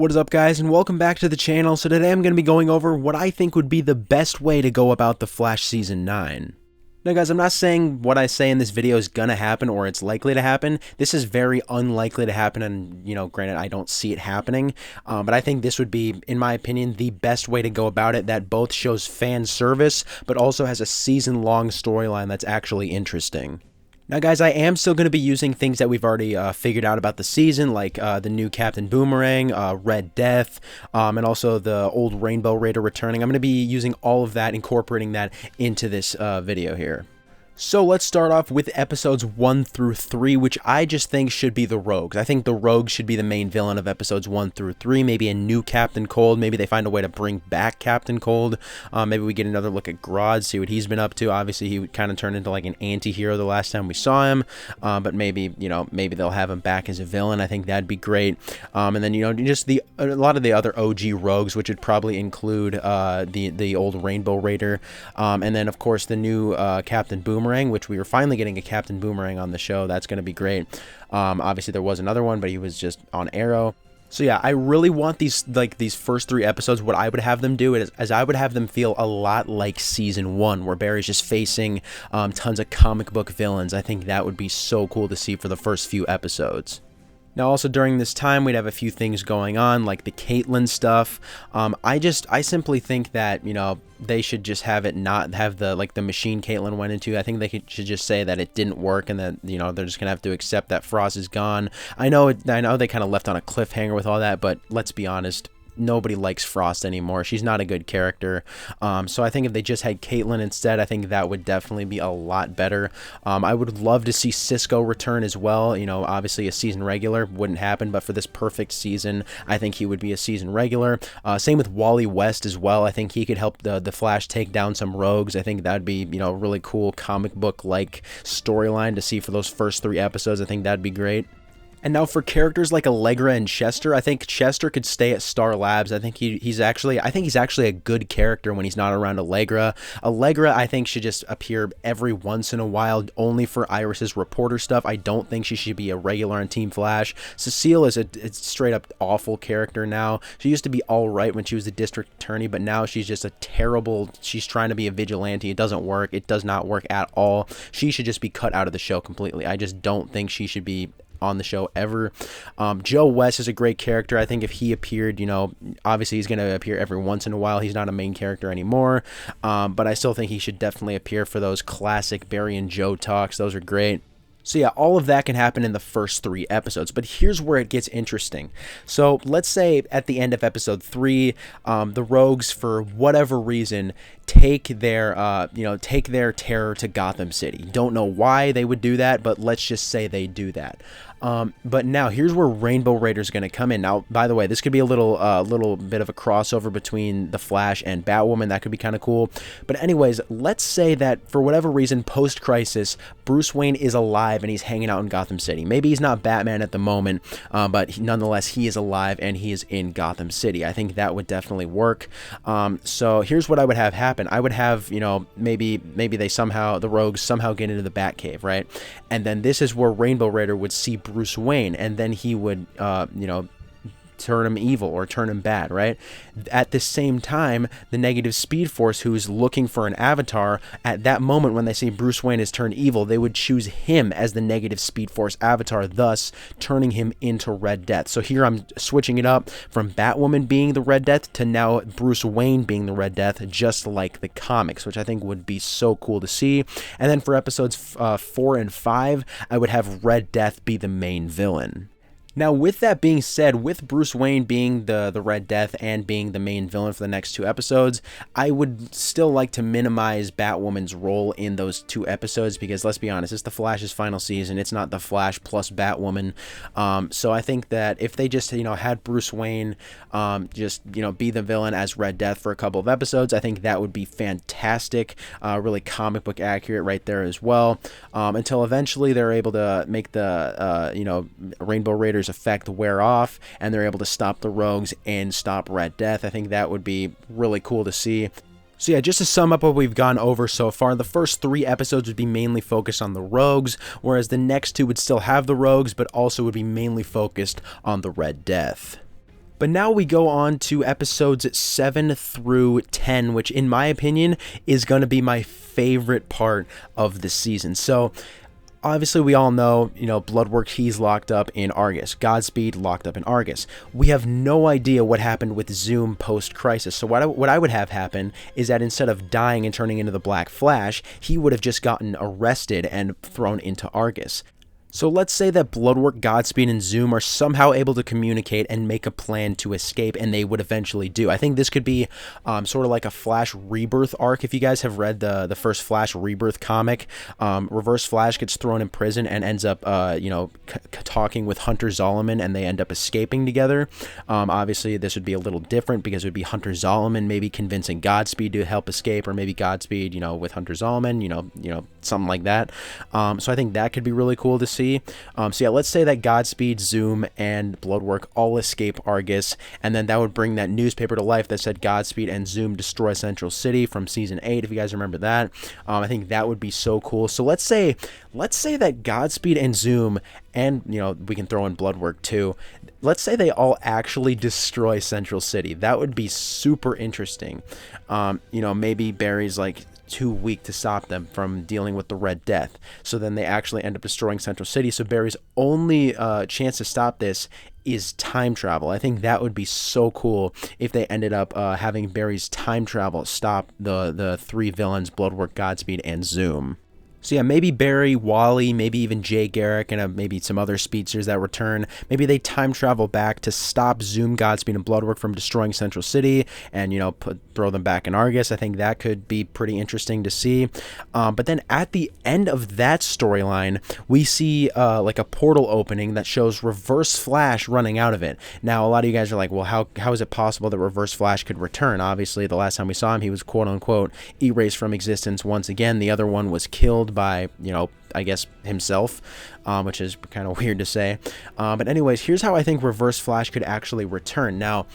What is up, guys, and welcome back to the channel. So today I'm going to be going over what I think would be the best way to go about The Flash Season 9. Now guys, I'm not saying what I say in this video is gonna happen or it's likely to happen. This is very unlikely to happen, and granted, I don't see it happening, but I think this would be, in my opinion, the best way to go about it, that both shows fan service but also has a season-long storyline that's actually interesting. Now guys, I am still going to be using things that we've already figured out about the season, like the new Captain Boomerang, Red Death, and also the old Rainbow Raider returning. I'm going to be using all of that, incorporating that into this video here. So let's start off with episodes 1 through 3, which I just think should be the Rogues. I think the Rogues should be the main villain of episodes 1 through 3. Maybe a new Captain Cold. Maybe they find a way to bring back Captain Cold. Maybe we get another look at Grodd, see what he's been up to. Obviously, he would kind of turn into like an anti-hero the last time we saw him. But maybe, maybe they'll have him back as a villain. I think that'd be great. And then, just a lot of the other OG Rogues, which would probably include the old Rainbow Raider. And then, of course, the new Captain Boomerang, which we were finally getting a Captain Boomerang on the show. That's going to be great. Obviously, there was another one, but he was just on Arrow. So yeah, I really want these first 3 episodes, what I would have them do is I would have them feel a lot like season 1, where Barry's just facing tons of comic book villains. I think that would be so cool to see for the first few episodes. Now, also during this time, we'd have a few things going on, like the Caitlyn stuff. I simply think that, they should just have it not have the machine Caitlyn went into. I think they should just say that it didn't work, and that, they're just gonna have to accept that Frost is gone. I know they kind of left on a cliffhanger with all that, but let's be honest. Nobody likes Frost anymore. She's not a good character. So I think if they just had Caitlyn instead, I think that would definitely be a lot better. I would love to see Cisco return as well. Obviously a season regular wouldn't happen, but for this perfect season, I think he would be a season regular. Same with Wally West as well. I think he could help the Flash take down some rogues. I think that'd be, a really cool comic book-like storyline to see for those first 3 episodes. I think that'd be great. And now for characters like Allegra and Chester, I think Chester could stay at Star Labs. I think he's actually a good character when he's not around Allegra. Allegra, I think, should just appear every once in a while, only for Iris's reporter stuff. I don't think she should be a regular on Team Flash. Cecile is a straight up awful character now. She used to be all right when she was the district attorney, but now she's just a terrible. She's trying to be a vigilante. It doesn't work. It does not work at all. She should just be cut out of the show completely. I just don't think she should be on the show ever. Joe West is a great character. I think if he appeared, obviously he's going to appear every once in a while. He's not a main character anymore, but I still think he should definitely appear for those classic Barry and Joe talks. Those are great. So yeah, all of that can happen in the first 3 episodes, but here's where it gets interesting. So let's say at the end of episode 3, the Rogues, for whatever reason, take their terror to Gotham City. Don't know why they would do that, but let's just say they do that. But now here's where Rainbow Raider's going to come in. Now, by the way, this could be a little bit of a crossover between the Flash and Batwoman. That could be kind of cool. But anyways, let's say that for whatever reason, post-crisis, Bruce Wayne is alive and he's hanging out in Gotham City. Maybe he's not Batman at the moment, but nonetheless, he is alive and he is in Gotham City. I think that would definitely work. So here's what I would have happen. I would have, maybe the Rogues somehow get into the Batcave, right? And then this is where Rainbow Raider would see Bruce Wayne, and then he would, turn him evil or turn him bad, right? At the same time, the Negative Speed Force, who's looking for an avatar, at that moment when they see Bruce Wayne is turned evil, they would choose him as the Negative Speed Force avatar, thus turning him into Red Death. So here I'm switching it up from Batwoman being the Red Death to now Bruce Wayne being the Red Death, just like the comics, which I think would be so cool to see. And then for episodes 4 and 5, I would have Red Death be the main villain. Now, with that being said, with Bruce Wayne being the Red Death and being the main villain for the next 2 episodes, I would still like to minimize Batwoman's role in those 2 episodes because, let's be honest, it's the Flash's final season. It's not the Flash plus Batwoman. So I think that if they just, had Bruce Wayne be the villain as Red Death for a couple of episodes, I think that would be fantastic. Really comic book accurate right there as well. Until eventually they're able to make the, Rainbow Raiders effect wear off and they're able to stop the Rogues and stop Red Death. I think that would be really cool to see. So yeah, just to sum up what we've gone over so far, the first 3 episodes would be mainly focused on the Rogues, whereas the next 2 would still have the Rogues, but also would be mainly focused on the Red Death. But now we go on to episodes 7 through 10, which in my opinion is going to be my favorite part of the season. So obviously, we all know, Bloodwork, he's locked up in Argus. Godspeed locked up in Argus. We have no idea what happened with Zoom post-Crisis. So what I would have happen is that instead of dying and turning into the Black Flash, he would have just gotten arrested and thrown into Argus. So let's say that Bloodwork, Godspeed, and Zoom are somehow able to communicate and make a plan to escape, and they would eventually do. I think this could be sort of like a Flash Rebirth arc. If you guys have read the first Flash Rebirth comic, Reverse Flash gets thrown in prison and ends up, talking with Hunter Zolomon, and they end up escaping together. Obviously, this would be a little different because it would be Hunter Zolomon maybe convincing Godspeed to help escape, or maybe Godspeed, with Hunter Zolomon, something like that. So I think that could be really cool to see. So yeah, let's say that Godspeed, Zoom, and Bloodwork all escape Argus, and then that would bring that newspaper to life that said Godspeed and Zoom destroy Central City from season 8, if you guys remember that. I think that would be so cool. So let's say that Godspeed and Zoom, and we can throw in Bloodwork too, let's say they all actually destroy Central City. That would be super interesting. Maybe Barry's like too weak to stop them from dealing with the Red Death, so then they actually end up destroying Central City. So Barry's only chance to stop this is time travel. I think that would be so cool if they ended up having Barry's time travel stop the three villains, Bloodwork, Godspeed, and Zoom. So yeah, maybe Barry, Wally, maybe even Jay Garrick, and maybe some other speedsters that return. Maybe they time travel back to stop Zoom, Godspeed, and Bloodwork from destroying Central City, and throw them back in Argus. I think that could be pretty interesting to see. But then at the end of that storyline, we see like a portal opening that shows Reverse Flash running out of it. Now, a lot of you guys are like, well, how is it possible that Reverse Flash could return? Obviously, the last time we saw him, he was quote unquote erased from existence once again. The other one was killed by, I guess himself, which is kind of weird to say. But anyways, here's how I think Reverse Flash could actually return. Now,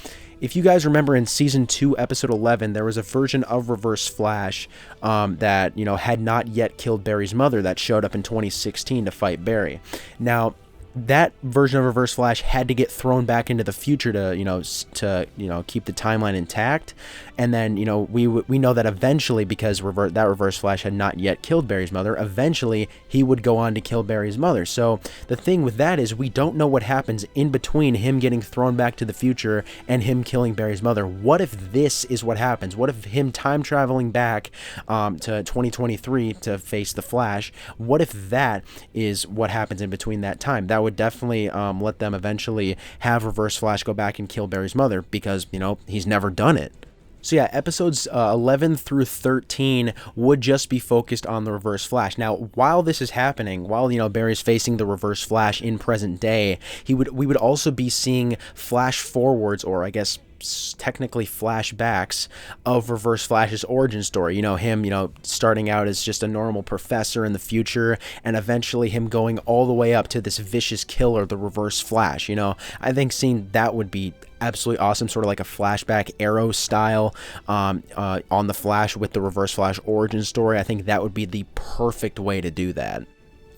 if you guys remember in season 2, episode 11, there was a version of Reverse Flash that, had not yet killed Barry's mother that showed up in 2016 to fight Barry. Now, that version of Reverse Flash had to get thrown back into the future to keep the timeline intact. And then, we know that eventually, because that Reverse Flash had not yet killed Barry's mother, eventually he would go on to kill Barry's mother. So the thing with that is we don't know what happens in between him getting thrown back to the future and him killing Barry's mother. What if this is what happens? What if him time traveling back to 2023 to face the Flash? What if that is what happens in between that time? That would definitely let them eventually have Reverse Flash go back and kill Barry's mother, because, he's never done it. So yeah, episodes 11 through 13 would just be focused on the Reverse Flash. Now, while this is happening, while Barry's facing the Reverse Flash in present day, we would also be seeing flash forwards, or I guess technically flashbacks of Reverse Flash's origin story. Him, starting out as just a normal professor in the future, and eventually him going all the way up to this vicious killer, the Reverse Flash. I think seeing that would be absolutely awesome, sort of like a flashback Arrow style on the Flash with the Reverse Flash origin story. I think that would be the perfect way to do that.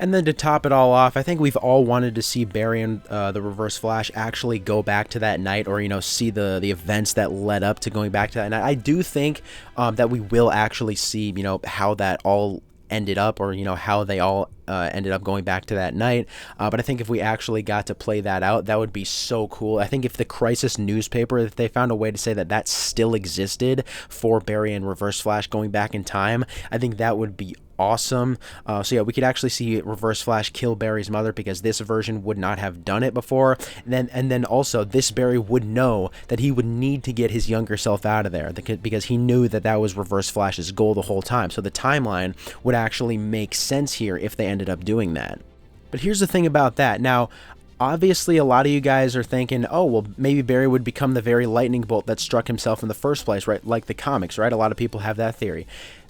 And then to top it all off, I think we've all wanted to see Barry and the Reverse Flash actually go back to that night, or, see the events that led up to going back to that night. I do think that we will actually see, how that all ended up, or, how they all ended up going back to that night. But I think if we actually got to play that out, that would be so cool. I think if the Crisis newspaper, if they found a way to say that still existed for Barry and Reverse Flash going back in time, I think that would be awesome. So yeah, we could actually see Reverse Flash kill Barry's mother, because this version would not have done it before. And then also this Barry would know that he would need to get his younger self out of there, because he knew that was Reverse Flash's goal the whole time. So the timeline would actually make sense here if they ended up doing that. But here's the thing about that. Now, obviously, a lot of you guys are thinking, oh, well, maybe Barry would become the very lightning bolt that struck himself in the first place, right? Like the comics, right? A lot of people have that theory.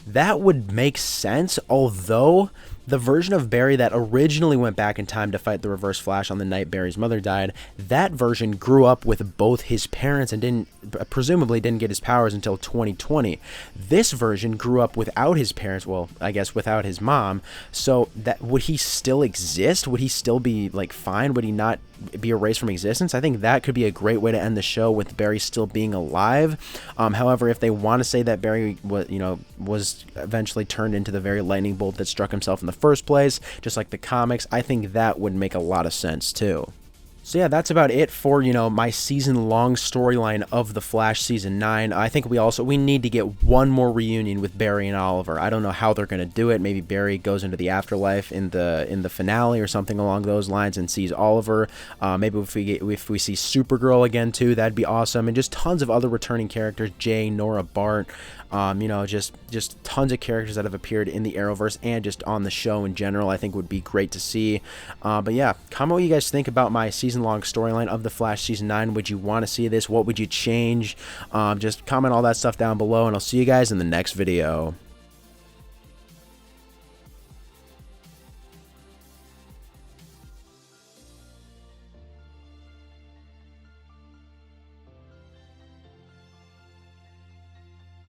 That would make sense, although the version of Barry that originally went back in time to fight the Reverse Flash on the night Barry's mother died, that version grew up with both his parents and presumably didn't get his powers until 2020. This version grew up without his parents, well, I guess without his mom. So that would he still exist? Would he still be like fine? Would he not be erased from existence, I think that could be a great way to end the show with Barry still being alive. However, if they want to say that Barry was eventually turned into the very lightning bolt that struck himself in the first place, just like the comics, I think that would make a lot of sense too. So yeah, that's about it for, my season-long storyline of The Flash Season 9. I think we need to get one more reunion with Barry and Oliver. I don't know how they're going to do it. Maybe Barry goes into the afterlife in the finale or something along those lines and sees Oliver. Maybe if we see Supergirl again too, that'd be awesome. And just tons of other returning characters, Jay, Nora, Bart. Just tons of characters that have appeared in the Arrowverse and just on the show in general, I think would be great to see. But yeah, comment what you guys think about my season-long storyline of The Flash Season 9. Would you want to see this? What would you change? Just comment all that stuff down below, and I'll see you guys in the next video.